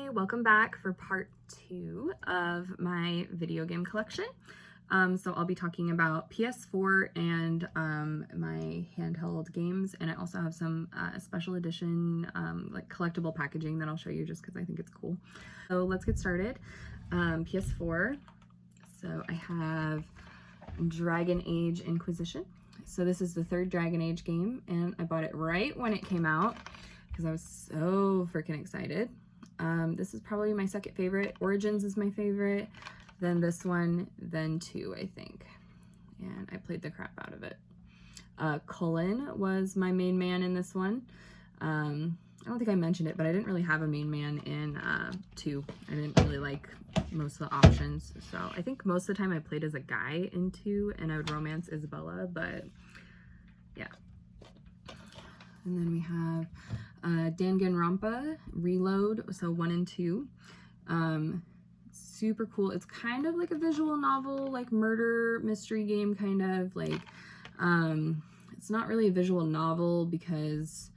Hi, welcome back for part 2 of my video game collection. So I'll be talking about PS4 and my handheld games, and I also have some special edition like collectible packaging that I'll show you just because I think it's cool. So let's get started. PS4, so I have Dragon Age Inquisition. So this is the third Dragon Age game, and I bought it right when it came out because I was so freaking excited. This is probably my second favorite. Origins is my favorite, then this one, then 2, I think. And I played the crap out of it. Cullen was my main man in this one. I don't think I mentioned it, but I didn't really have a main man in 2. I didn't really like most of the options. So I think most of the time I played as a guy in 2, and I would romance Isabella, but yeah. And then we have Danganronpa Reload, so 1 and 2. Super cool. It's kind of like a visual novel, like murder mystery game, kind of like, it's not really a visual novel because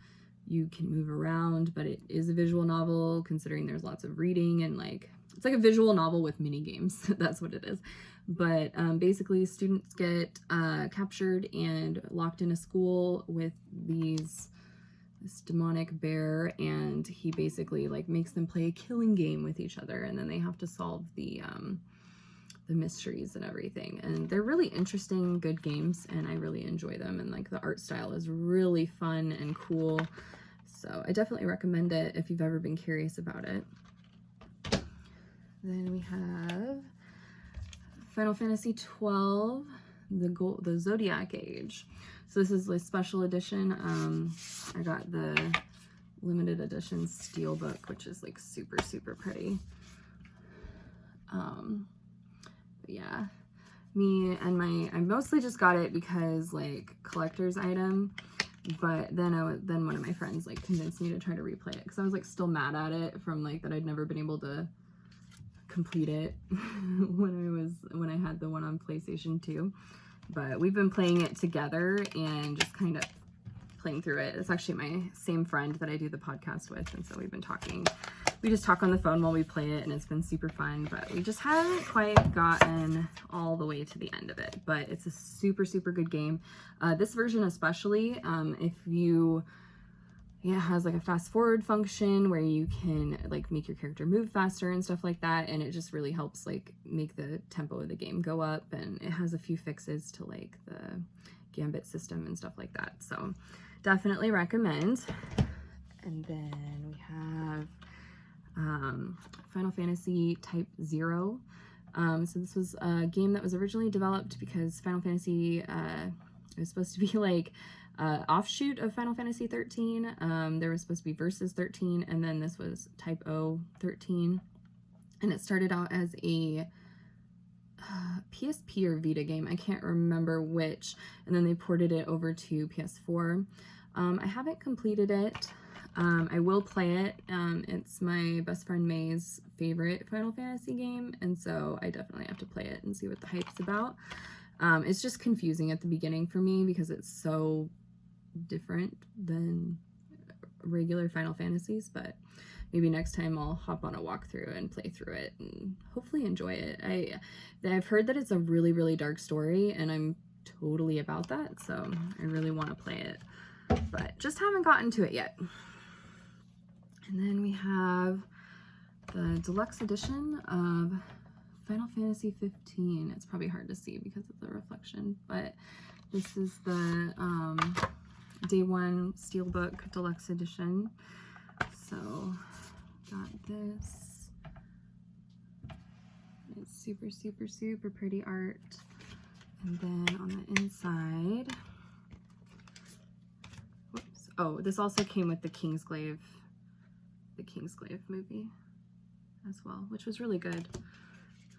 you can move around, but it is a visual novel considering there's lots of reading and like, it's like a visual novel with mini games. That's what it is. But basically students get captured and locked in a school with this demonic bear, and he basically like makes them play a killing game with each other, and then they have to solve the mysteries and everything. And they're really interesting, good games, and I really enjoy them, and like the art style is really fun and cool. So I definitely recommend it if you've ever been curious about it. Then we have Final Fantasy 12, the Zodiac Age. So this is a special edition. I got the limited edition steelbook, which is like super, super pretty. But yeah, I mostly just got it because like collector's item, but then one of my friends like convinced me to try to replay it because I was like still mad at it from like that I'd never been able to complete it when I had the one on PlayStation 2. But we've been playing it together and just kind of playing through it. It's actually my same friend that I do the podcast with, and so we've been talking. We just talk on the phone while we play it, and it's been super fun, but we just haven't quite gotten all the way to the end of it. But it's a super, super good game. This version especially, it has like a fast forward function where you can like make your character move faster and stuff like that, and it just really helps like make the tempo of the game go up, and it has a few fixes to like the gambit system and stuff like that, so definitely recommend. And then we have Final Fantasy Type 0. So this was a game that was originally developed because Final Fantasy it was supposed to be like offshoot of Final Fantasy 13. There was supposed to be Versus 13, and then this was Type O 13, and it started out as a PSP or Vita game, I can't remember which, and then they ported it over to PS4. I haven't completed it. I will play it. It's my best friend May's favorite Final Fantasy game, and so I definitely have to play it and see what the hype's about. It's just confusing at the beginning for me because it's so different than regular Final Fantasies, but maybe next time I'll hop on a walkthrough and play through it and hopefully enjoy it. I've heard that it's a really, really dark story, and I'm totally about that, so I really want to play it, but just haven't gotten to it yet. And then we have the deluxe edition of Final Fantasy 15. It's probably hard to see because of the reflection, but this is the Day 1 Steelbook Deluxe Edition. So, got this. It's super, super, super pretty art. And then on the inside, whoops. Oh, this also came with the Kingsglaive movie as well, which was really good.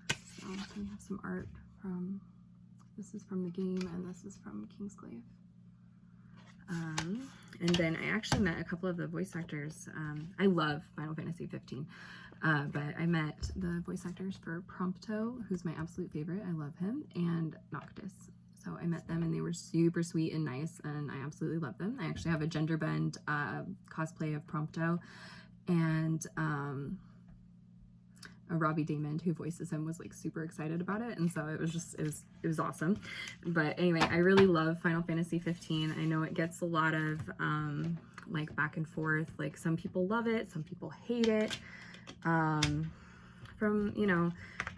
So we have some art from, this is from the game, and this is from Kingsglaive. And then I actually met a couple of the voice actors. I love Final Fantasy 15, but I met the voice actors for Prompto, who's my absolute favorite. I love him, and Noctis. So I met them, and they were super sweet and nice, and I absolutely love them. I actually have a gender bend cosplay of Prompto, and Robbie Daymond, who voices him, was like super excited about it, and so it was awesome. But anyway, I really love Final Fantasy 15. I know it gets a lot of like back and forth. Like some people love it, some people hate it. From, you know,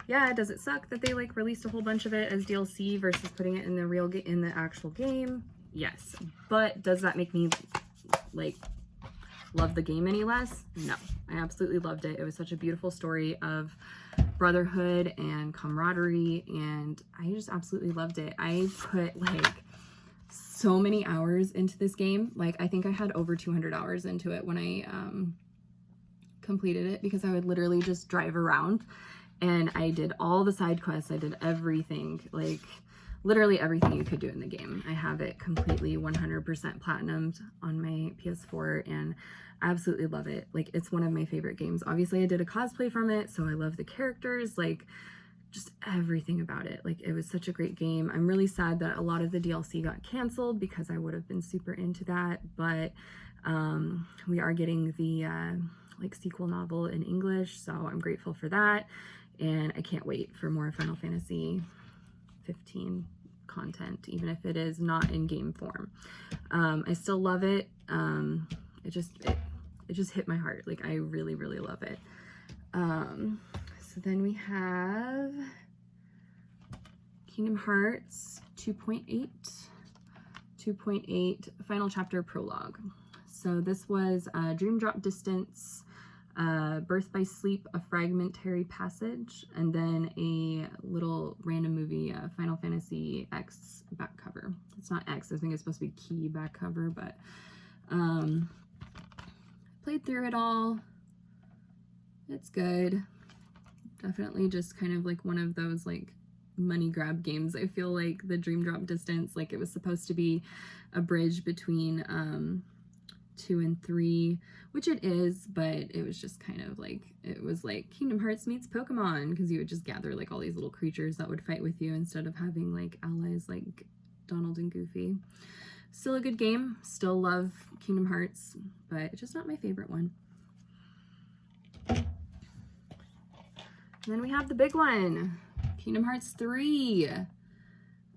yeah, does it suck that they like released a whole bunch of it as DLC versus putting it in the actual game? Yes. But does that make me like love the game any less? No. I absolutely loved it. It was such a beautiful story of brotherhood and camaraderie, and I just absolutely loved it. I put like so many hours into this game. Like I think I had over 200 hours into it when I completed it, because I would literally just drive around and I did all the side quests. I did everything, like literally everything you could do in the game. I have it completely 100% platinumed on my PS4 and I absolutely love it. Like it's one of my favorite games. Obviously I did a cosplay from it, so I love the characters, like just everything about it. Like it was such a great game. I'm really sad that a lot of the DLC got canceled because I would have been super into that, but we are getting the like sequel novel in English, so I'm grateful for that, and I can't wait for more Final Fantasy 15 content, even if it is not in game form. I still love it. It just hit my heart. Like I really love it. So then we have Kingdom Hearts 2.8 final chapter prologue. So this was Dream Drop Distance, Birth by Sleep, a fragmentary passage, and then a little random movie, Final Fantasy X back cover. It's not X, I think it's supposed to be Key back cover, but played through it all. It's good. Definitely just kind of like one of those like money grab games. I feel like the Dream Drop Distance, like it was supposed to be a bridge between 2 and 3, which it is, but it was just kind of like, it was like Kingdom Hearts meets Pokemon, because you would just gather like all these little creatures that would fight with you instead of having like allies like Donald and Goofy. Still a good game, still love Kingdom Hearts, but it's just not my favorite one. And then we have the big one, Kingdom Hearts 3.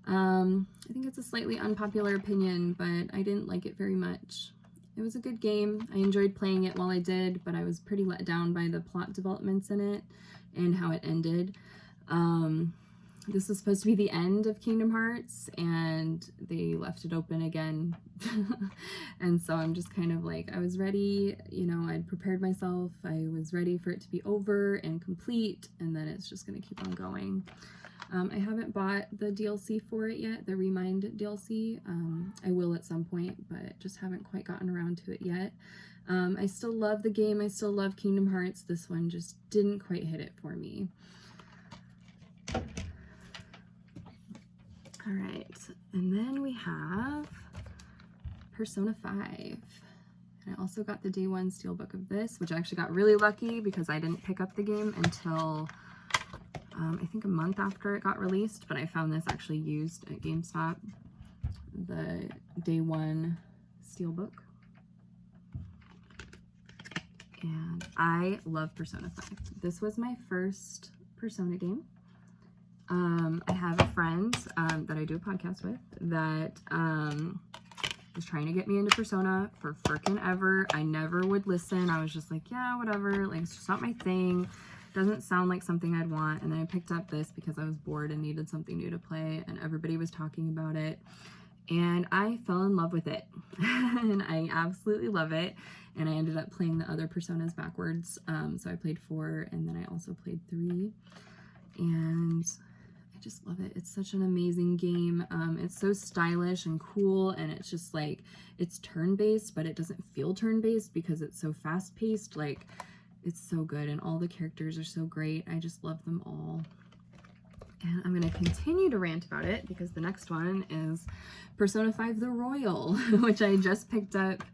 I think it's a slightly unpopular opinion, but I didn't like it very much. It was a good game. I enjoyed playing it while I did, but I was pretty let down by the plot developments in it and how it ended. This was supposed to be the end of Kingdom Hearts, and they left it open again. And so I'm just kind of like, I was ready, you know, I'd prepared myself. I was ready for it to be over and complete, and then it's just going to keep on going. I haven't bought the DLC for it yet, the Remind DLC. I will at some point, but just haven't quite gotten around to it yet. I still love the game. I still love Kingdom Hearts. This one just didn't quite hit it for me. All right, and then we have Persona 5. And I also got the day one steelbook of this, which I actually got really lucky because I didn't pick up the game until I think a month after it got released, but I found this actually used at GameStop, the day one steelbook. And I love Persona 5. This was my first Persona game. I have a friend that I do a podcast with that was trying to get me into Persona for frickin' ever. I never would listen. I was just like, yeah, whatever. Like, it's just not my thing. Doesn't sound like something I'd want. And then I picked up this because I was bored and needed something new to play, and everybody was talking about it. And I fell in love with it. And I absolutely love it. And I ended up playing the other Personas backwards. So I played 4, and then I also played 3. And I just love it. It's such an amazing game. It's so stylish and cool, and it's just like, it's turn-based, but it doesn't feel turn-based because it's so fast-paced. Like, it's so good, and all the characters are so great. I just love them all. And I'm going to continue to rant about it because the next one is Persona 5 The Royal, which I just picked up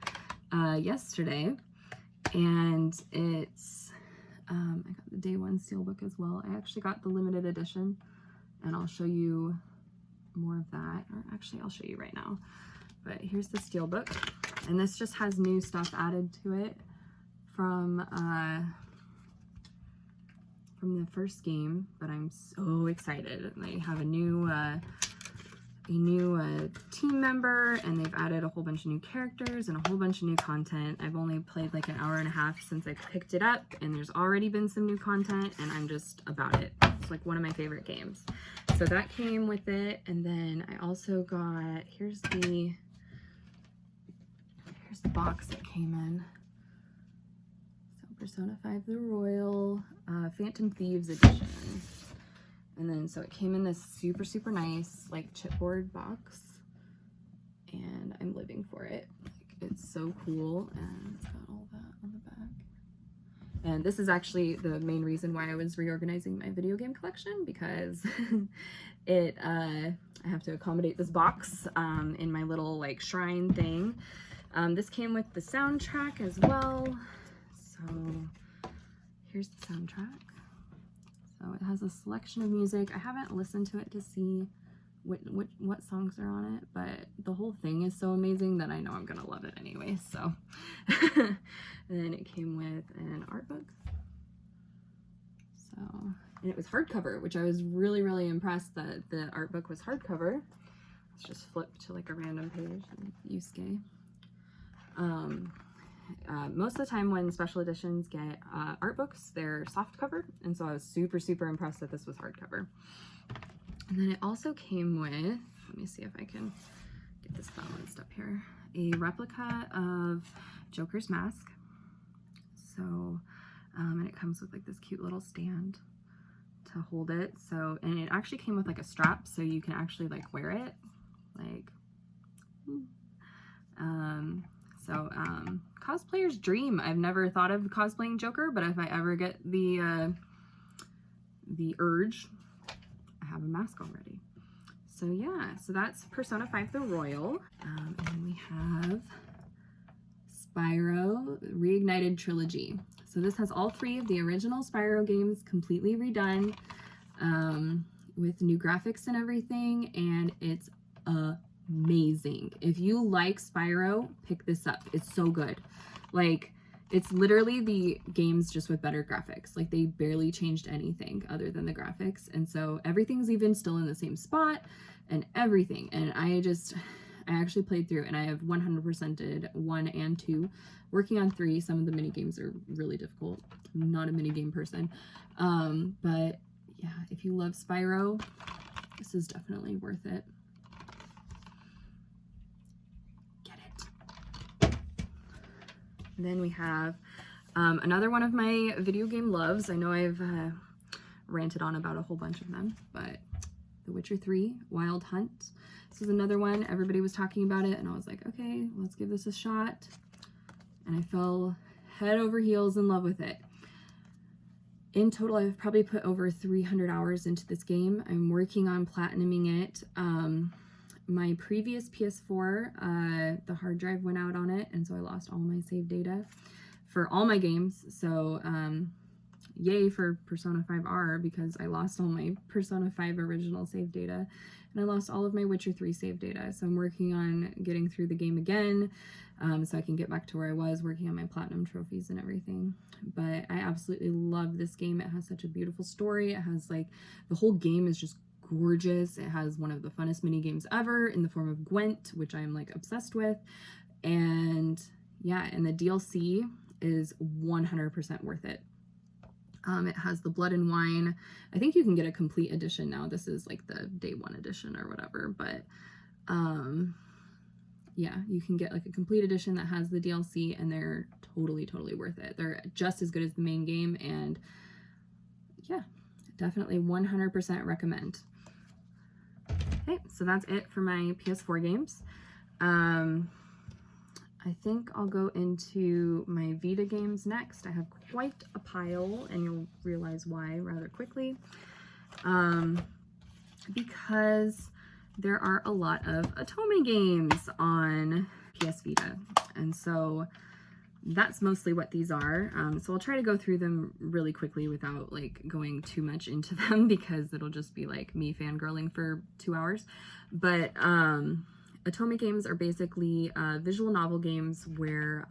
yesterday. And it's, I got the day one steelbook as well. I actually got the limited edition, and I'll show you more of that. Or actually, I'll show you right now. But here's the steelbook, and this just has new stuff added to it from from the first game, but I'm so excited. They have a new team member, and they've added a whole bunch of new characters and a whole bunch of new content. I've only played like an hour and a half since I picked it up, and there's already been some new content, and I'm just about it. It's like one of my favorite games. So that came with it, and then I also got, here's the box that came in. So Persona 5 The Royal, Phantom Thieves Edition. And then, so it came in this super, super nice, like, chipboard box. And I'm living for it. Like, it's so cool. And it's got all that on the back. And this is actually the main reason why I was reorganizing my video game collection, because I have to accommodate this box in my little, like, shrine thing. This came with the soundtrack as well. So, here's the soundtrack. So it has a selection of music. I haven't listened to it to see what songs are on it, but the whole thing is so amazing that I know I'm gonna love it anyway. So, and then it came with an art book. So, and it was hardcover, which I was really, really impressed that the art book was hardcover. Let's just flip to like a random page and Yusuke. Most of the time when special editions get art books, they're soft cover, and so I was super, super impressed that this was hardcover. And then it also came with, let me see if I can get this balanced up here, a replica of Joker's mask. So, and it comes with like this cute little stand to hold it. So, and it actually came with like a strap, so you can actually like wear it, like, cosplayer's dream. I've never thought of cosplaying Joker, but if I ever get the urge, I have a mask already. So yeah, so that's Persona 5 The Royal. And then we have Spyro Reignited Trilogy. So this has all three of the original Spyro games completely redone, with new graphics and everything, and it's amazing. If you like Spyro, pick this up. It's so good. Like, it's literally the games just with better graphics. Like, they barely changed anything other than the graphics, and so everything's even still in the same spot and everything. And I actually played through, and I have 100%ed 1 and 2, working on 3. Some of the mini games are really difficult. I'm not a mini game person, but yeah, if you love Spyro, this is definitely worth it. And then we have another one of my video game loves. I know I've ranted on about a whole bunch of them, but The Witcher 3 Wild Hunt. This is another one. Everybody was talking about it, and I was like, okay, let's give this a shot. And I fell head over heels in love with it. In total, I've probably put over 300 hours into this game. I'm working on platinuming it. My previous PS4, the hard drive went out on it, and so I lost all my save data for all my games. So yay for Persona 5R, because I lost all my Persona 5 original save data, and I lost all of my Witcher 3 save data. So I'm working on getting through the game again, so I can get back to where I was, working on my platinum trophies and everything. But I absolutely love this game. It has such a beautiful story. It has, like, the whole game is just gorgeous. It has one of the funnest mini games ever in the form of Gwent, which I'm like obsessed with. And yeah, and the DLC is 100% worth it. It has the Blood and Wine. I think you can get a complete edition now. This is like the day one edition or whatever, but yeah, you can get like a complete edition that has the DLC, and they're totally, totally worth it. They're just as good as the main game, and yeah, definitely 100% recommend. Okay, so that's it for my PS4 games. I think I'll go into my Vita games next. I have quite a pile, and you'll realize why rather quickly. Because there are a lot of Otome games on PS Vita, and so that's mostly what these are. So I'll try to go through them really quickly without like going too much into them, because it'll just be like me fangirling for 2 hours. But Otome games are basically visual novel games where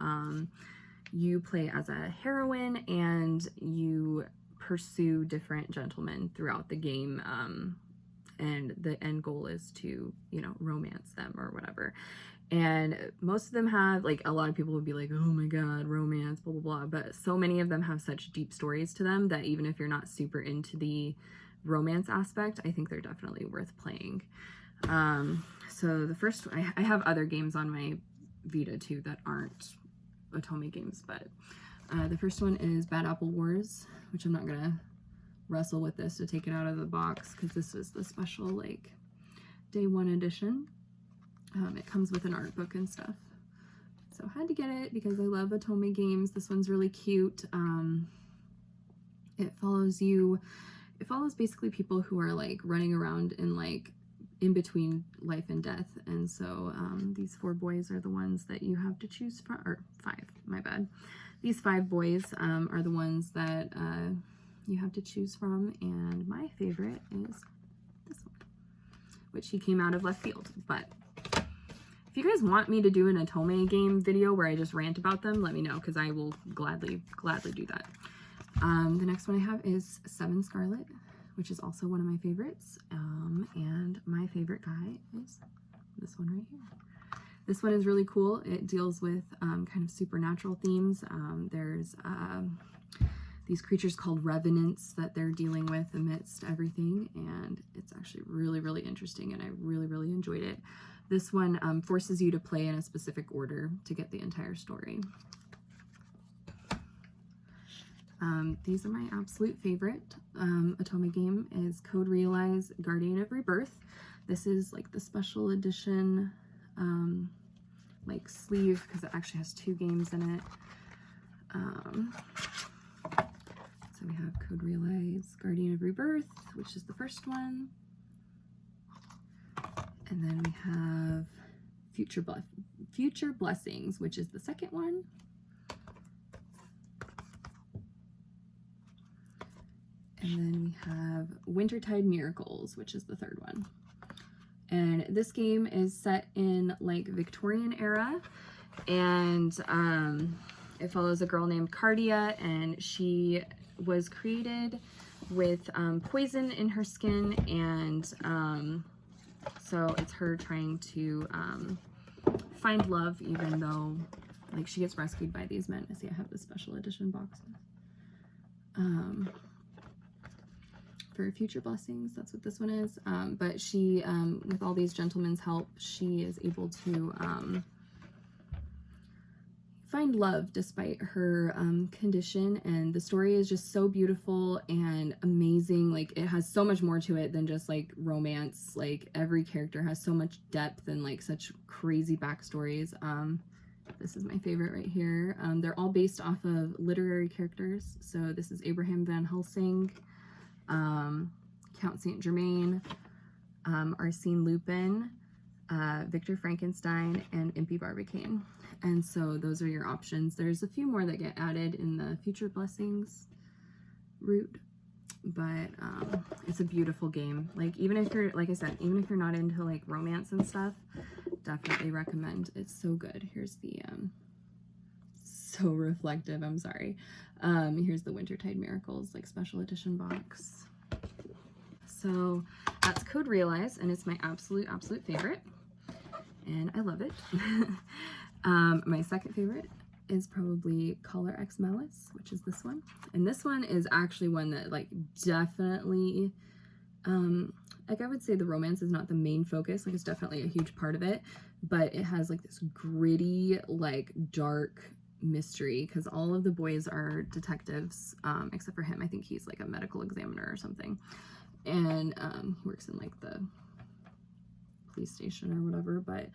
you play as a heroine, and you pursue different gentlemen throughout the game, and the end goal is to, you know, romance them or whatever. And most of them have, like, a lot of people would be like, oh my god, romance, blah blah blah, but so many of them have such deep stories to them that even if you're not super into the romance aspect, I think they're definitely worth playing. So the first, I have other games on my Vita too that aren't Otome games, but the first one is Bad Apple Wars, which I'm not gonna wrestle with this to take it out of the box because this is the special, like, day one edition. It comes with an art book and stuff, so I had to get it because I love Otome games. This one's really cute. It follows basically people who are like running around in like in between life and death, and so these 4 boys are the ones that you have to choose from, or 5, my bad. These 5 boys are the ones that you have to choose from, and my favorite is this one, which he came out of left field. But if you guys want me to do an Otome game video where I just rant about them, let me know, because I will gladly do that. The next one I have is 7 Scarlet, which is also one of my favorites, and my favorite guy is this one right here. This one is really cool. It deals with kind of supernatural themes. There's these creatures called revenants that they're dealing with amidst everything, and it's actually really, really interesting, and I really, really enjoyed it. This one forces you to play in a specific order to get the entire story. These are my absolute favorite. Otome game is Code Realize Guardian of Rebirth. This is like the special edition like sleeve, because it actually has 2 games in it. So we have Code Realize Guardian of Rebirth, which is the first one. And then we have Future Blessings, which is the second one. And then we have Wintertide Miracles, which is the third one. And this game is set in like Victorian era, and it follows a girl named Cardia, and she was created with poison in her skin, and so it's her trying to find love, even though like she gets rescued by these men. See, I have the special edition boxes. For Future Blessings, that's what this one is. But she, with all these gentlemen's help, she is able to find love despite her condition, and the story is just so beautiful and amazing. Like, it has so much more to it than just like romance. Like, every character has so much depth and like such crazy backstories. This is my favorite right here. They're all based off of literary characters. So this is Abraham Van Helsing, Count Saint Germain, Arsène Lupin, Victor Frankenstein, and Impy Barbicane. And so those are your options. There's a few more that get added in the Future Blessings route, but it's a beautiful game. Like, even if you're, like I said, even if you're not into like romance and stuff, definitely recommend. It's so good. Here's the so reflective, I'm sorry. Here's the Wintertide Miracles like special edition box. So that's Code Realize, and it's my absolute favorite, and I love it. My second favorite is probably Collar X Malice, which is this one. And this one is actually one that like definitely, like I would say the romance is not the main focus, like it's definitely a huge part of it, but it has like this gritty, like dark mystery, because all of the boys are detectives, except for him. I think he's like a medical examiner or something, and he works in like the police station or whatever, but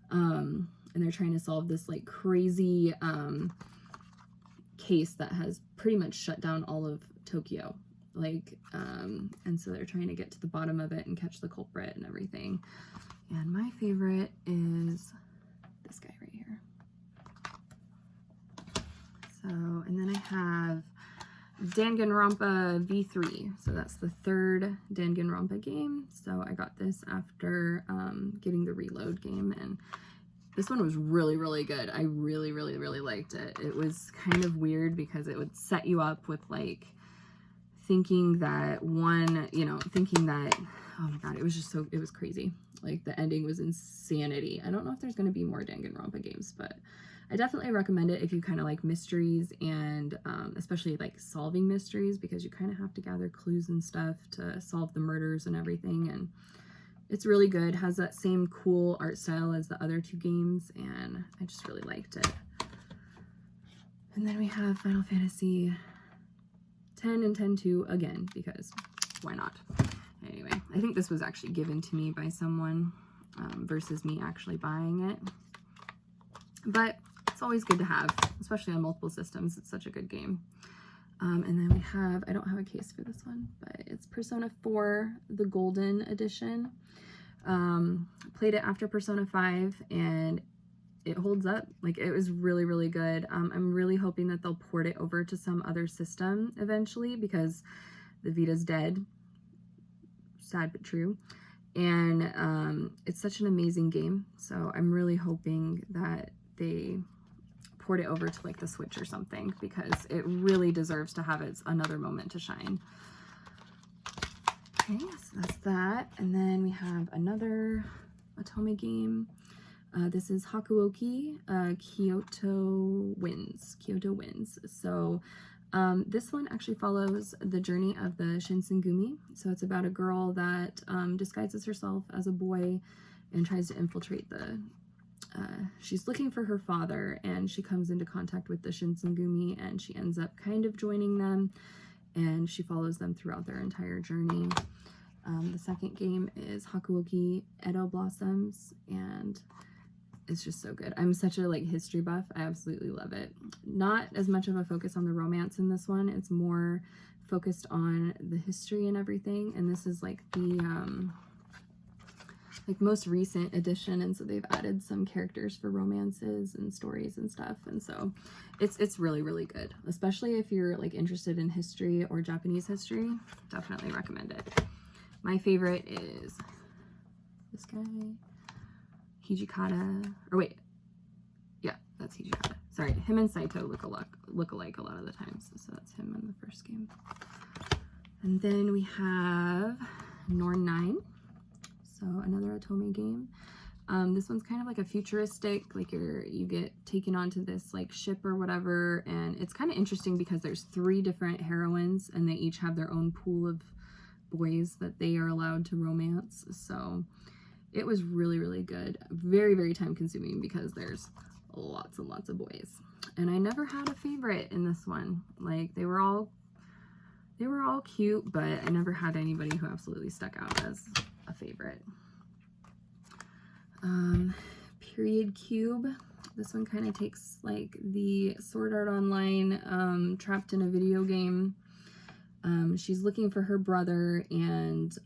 and they're trying to solve this like crazy case that has pretty much shut down all of Tokyo, like and so they're trying to get to the bottom of it and catch the culprit and everything. And my favorite is this guy right here. So, and then I have Danganronpa V3. So that's the third Danganronpa game. So I got this after getting the Reload game, and this one was really good. I really liked it. It was kind of weird because it would set you up with like thinking that oh my god, it was just so, it was crazy. Like, the ending was insanity. I don't know if there's going to be more Danganronpa games, but I definitely recommend it if you kind of like mysteries and especially like solving mysteries, because you kind of have to gather clues and stuff to solve the murders and everything. And it's really good. Has that same cool art style as the other two games, and I just really liked it. And then we have Final Fantasy 10 and 10-2 again, because why not? Anyway, I think this was actually given to me by someone versus me actually buying it. But it's always good to have, especially on multiple systems. It's such a good game. And then we have, I don't have a case for this one, but it's Persona 4, the Golden Edition. Played it after Persona 5, and it holds up. Like, it was really, really good. I'm really hoping that they'll port it over to some other system eventually, because the Vita's dead. Sad but true. And it's such an amazing game, so I'm really hoping that they port it over to like the Switch or something, because it really deserves to have its another moment to shine. Okay, so that's that. And then we have another Otome game. This is Hakuoki, Kyoto Wins. So this one actually follows the journey of the Shinsengumi. So it's about a girl that disguises herself as a boy and tries to infiltrate the she's looking for her father, and she comes into contact with the Shinsengumi, and she ends up kind of joining them, and she follows them throughout their entire journey. The second game is Hakuoki Edo Blossoms, and it's just so good. I'm such a like history buff. I absolutely love it. Not as much of a focus on the romance in this one. It's more focused on the history and everything, and this is like the most recent edition, and so they've added some characters for romances and stories and stuff, and so it's really, really good, especially if you're like interested in history or Japanese history. Definitely recommend it. My favorite is this guy, Hijikata, or wait, yeah, that's Hijikata. Sorry, him and Saito look alike a lot of the times, so that's him in the first game. And then we have Norn 9. So another Otome game. This one's kind of like a futuristic, like you get taken onto this like ship or whatever, and it's kind of interesting because there's 3 different heroines, and they each have their own pool of boys that they are allowed to romance. So it was really, really good. Very, very time consuming because there's lots and lots of boys. And I never had a favorite in this one. Like, they were all cute, but I never had anybody who absolutely stuck out as a favorite. Period Cube. This one kind of takes like the Sword Art Online trapped in a video game. She's looking for her brother and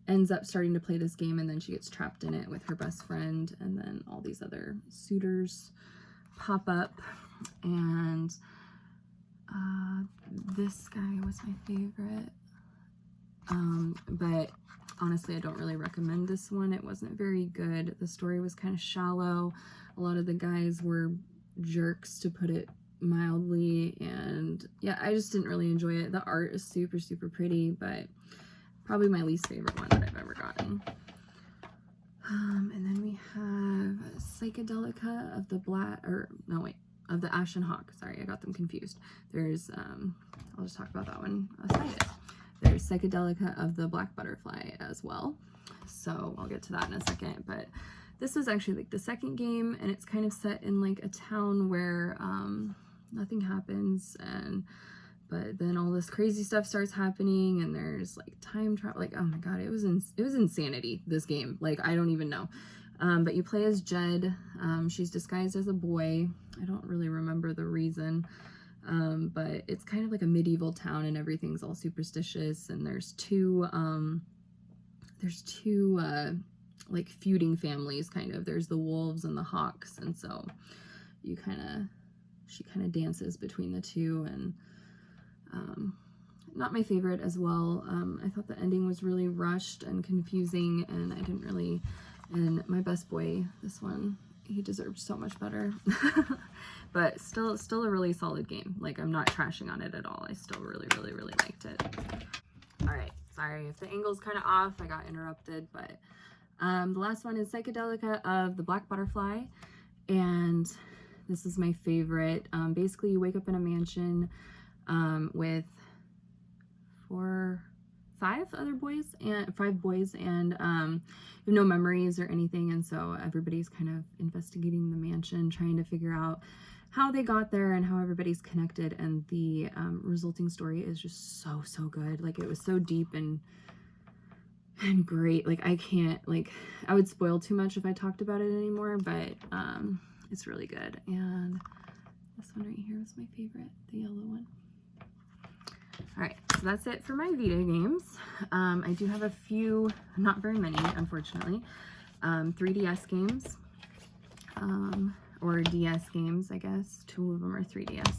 ends up starting to play this game, and then she gets trapped in it with her best friend, and then all these other suitors pop up. And this guy was my favorite. But honestly, I don't really recommend this one. It wasn't very good. The story was kind of shallow. A lot of the guys were jerks, to put it mildly, and yeah, I just didn't really enjoy it. The art is super, super pretty, but probably my least favorite one that I've ever gotten. And then we have Psychedelica of the of the Ashen Hawk. Sorry, I got them confused. There's, I'll just talk about that one aside. There's Psychedelica of the Black Butterfly as well. So I'll get to that in a second. But this is actually like the second game, and it's kind of set in like a town where nothing happens, but then all this crazy stuff starts happening, and there's like time travel. Like, oh my god, it was insanity, this game. Like, I don't even know. But you play as Jed. She's disguised as a boy. I don't really remember the reason. But it's kind of like a medieval town, and everything's all superstitious, and there's two like feuding families, kind of. There's the wolves and the hawks, and so she kind of dances between the two, and not my favorite as well. I thought the ending was really rushed and confusing, and I didn't really. And my best boy, this one, he deserved so much better. But still a really solid game. Like, I'm not trashing on it at all. I still really liked it. All right, sorry if the angle's kind of off. I got interrupted, but the last one is Psychedelica of the Black Butterfly, and this is my favorite. Basically, you wake up in a mansion with five boys, and you have no memories or anything, and so everybody's kind of investigating the mansion, trying to figure out how they got there and how everybody's connected, and the resulting story is just so good. Like, it was so deep and great. Like, I would spoil too much if I talked about it anymore, but it's really good. And this one right here was my favorite, the yellow one. All right, so that's it for my Vita games. I do have a few, not very many, unfortunately, 3DS games, or DS games, I guess. 2 of them are 3DS.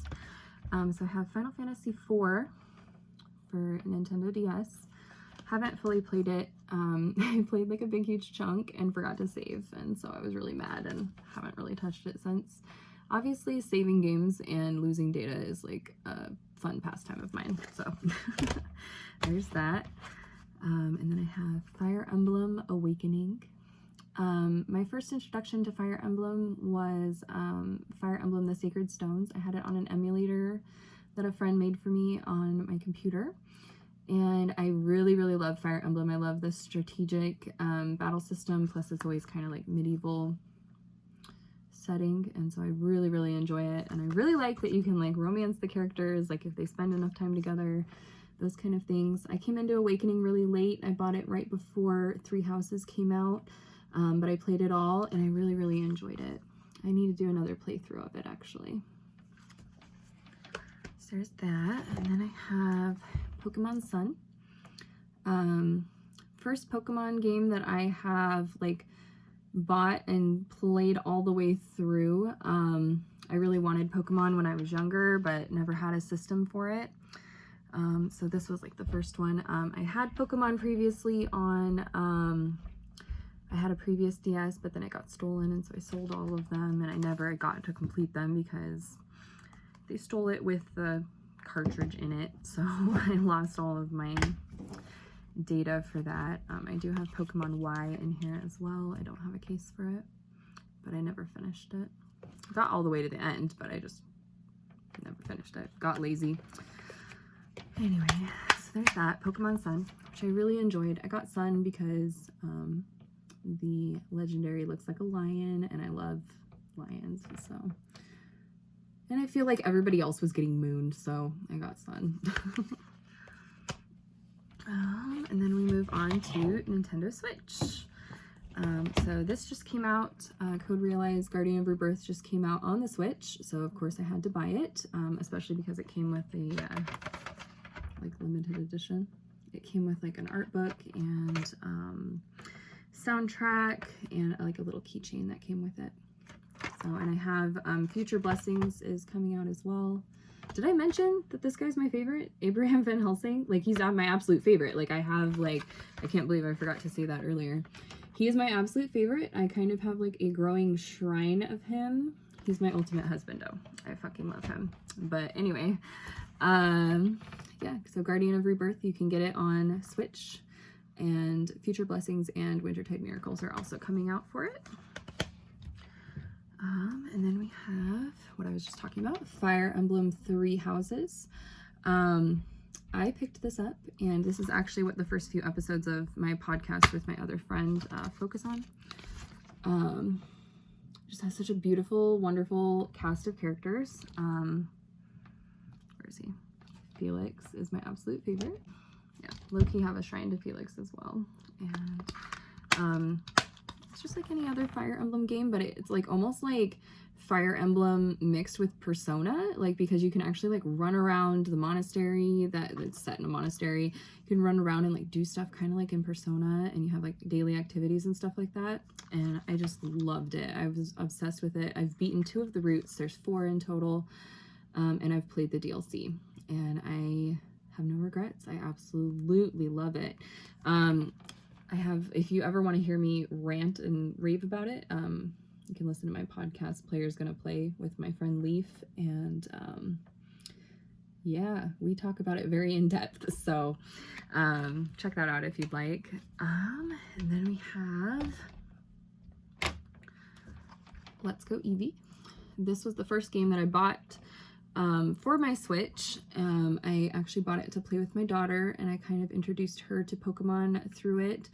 So I have Final Fantasy IV for Nintendo DS. Haven't fully played it. I played like a big huge chunk and forgot to save, and so I was really mad and haven't really touched it since. Obviously, saving games and losing data is like a fun pastime of mine, so there's that. And then I have Fire Emblem Awakening. My first introduction to Fire Emblem was Fire Emblem The Sacred Stones. I had it on an emulator that a friend made for me on my computer, and I really love Fire Emblem. I love the strategic battle system, plus it's always kind of like medieval setting, and so I really enjoy it. And I really like that you can like romance the characters, like if they spend enough time together, those kind of things. I came into Awakening really late. I bought it right before Three Houses came out, but I played it all and I really enjoyed it. I need to do another playthrough of it, actually. So there's that. And then I have Pokemon Sun. First Pokemon game that I have like bought and played all the way through. I really wanted Pokemon when I was younger, but never had a system for it. So this was like the first one. I had Pokemon previously on, I had a previous DS, but then it got stolen, and so I sold all of them, and I never got to complete them because they stole it with the cartridge in it, so I lost all of my data for that. I do have Pokemon Y in here as well. I don't have a case for it, but I never finished it. Got all the way to the end, but I just never finished it. Got lazy. Anyway, so there's that, Pokemon Sun, which I really enjoyed. I got Sun because the legendary looks like a lion, and I love lions, so. And I feel like everybody else was getting mooned, so I got Sun. And then we move on to Nintendo Switch. So this just came out, Code Realize Guardian of Rebirth just came out on the Switch, so of course I had to buy it, especially because it came with a like limited edition. It came with like an art book and soundtrack and like a little keychain that came with it. So, and I have Future Blessings is coming out as well. Did I mention that this guy's my favorite? Abraham Van Helsing? Like, he's my absolute favorite. Like, I have, like, I can't believe I forgot to say that earlier. He is my absolute favorite. I kind of have, like, a growing shrine of him. He's my ultimate husbando. I fucking love him. But anyway, yeah, so Guardian of Rebirth, you can get it on Switch. And Future Blessings and Wintertide Miracles are also coming out for it. And then we have what I was just talking about, Fire Emblem Three Houses. I picked this up, and this is actually what the first few episodes of my podcast with my other friend focus on. Just has such a beautiful, wonderful cast of characters. Where is he? Felix is my absolute favorite. Yeah, low-key have a shrine to Felix as well. And it's just like any other Fire Emblem game, but it's like almost like Fire Emblem mixed with Persona, like, because you can actually like run around the monastery that's set in a monastery. You can run around and like do stuff kind of like in Persona, and you have like daily activities and stuff like that. And I just loved it. I was obsessed with it. I've beaten 2 of the routes. There's 4 in total. And I've played the DLC, and I have no regrets. I absolutely love it. I have, if you ever want to hear me rant and rave about it, you can listen to my podcast, Player's Gonna Play, with my friend Leaf, and yeah, we talk about it very in depth, so check that out if you'd like. And then we have Let's Go Eevee. This was the first game that I bought for my Switch. I actually bought it to play with my daughter, and I kind of introduced her to Pokemon through it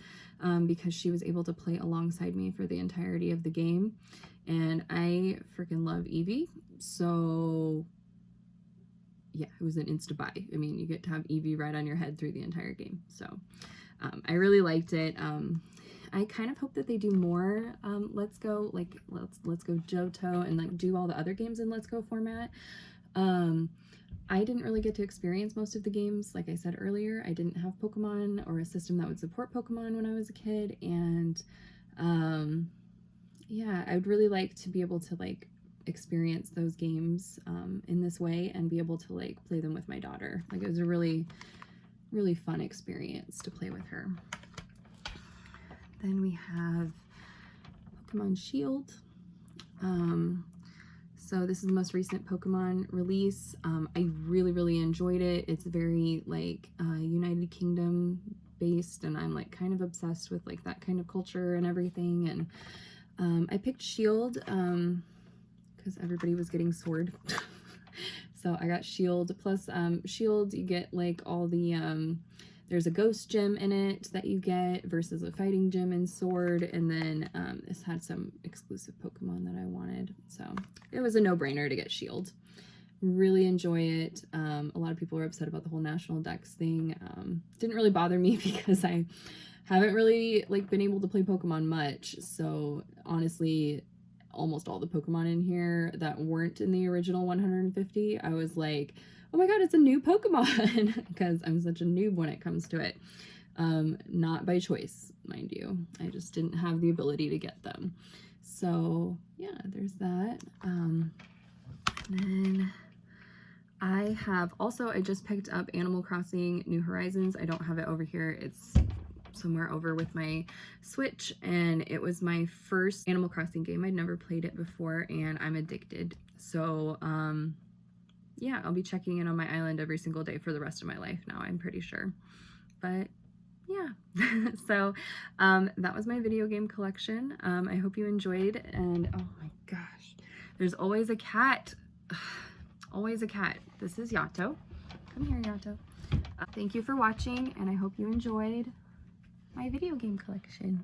because she was able to play alongside me for the entirety of the game. And I freaking love Eevee, so yeah, it was an insta buy. I mean, you get to have Eevee right on your head through the entire game, so I really liked it. I kind of hope that they do more Let's Go, like Let's Go Johto, and like do all the other games in Let's Go format. I didn't really get to experience most of the games. Like I said earlier, I didn't have Pokemon or a system that would support Pokemon when I was a kid, and yeah, I would really like to be able to like experience those games in this way and be able to like play them with my daughter. Like, it was a really fun experience to play with her. Then we have Pokemon Shield. So this is the most recent Pokemon release. I really enjoyed it. It's very like United Kingdom based, and I'm like kind of obsessed with like that kind of culture and everything. And I picked Shield because everybody was getting Sword. So I got Shield. Plus Shield, you get like all the there's a ghost gem in it that you get versus a fighting gem in Sword, and then this had some exclusive Pokemon that I wanted, so it was a no-brainer to get Shield. Really enjoy it. A lot of people were upset about the whole National Dex thing. Didn't really bother me because I haven't really like been able to play Pokemon much, so honestly, almost all the Pokemon in here that weren't in the original 150, I was like, oh my god, it's a new Pokemon, because I'm such a noob when it comes to it. Not by choice, mind you. I just didn't have the ability to get them. So yeah, there's that. And then I have also, I just picked up Animal Crossing New Horizons. I don't have it over here. It's somewhere over with my Switch, and it was my first Animal Crossing game. I'd never played it before, and I'm addicted. So yeah, I'll be checking in on my island every single day for the rest of my life now, I'm pretty sure. But yeah, so that was my video game collection. I hope you enjoyed, and oh my gosh, there's always a cat. Always a cat. This is Yato. Come here, Yato. Thank you for watching, and I hope you enjoyed my video game collection.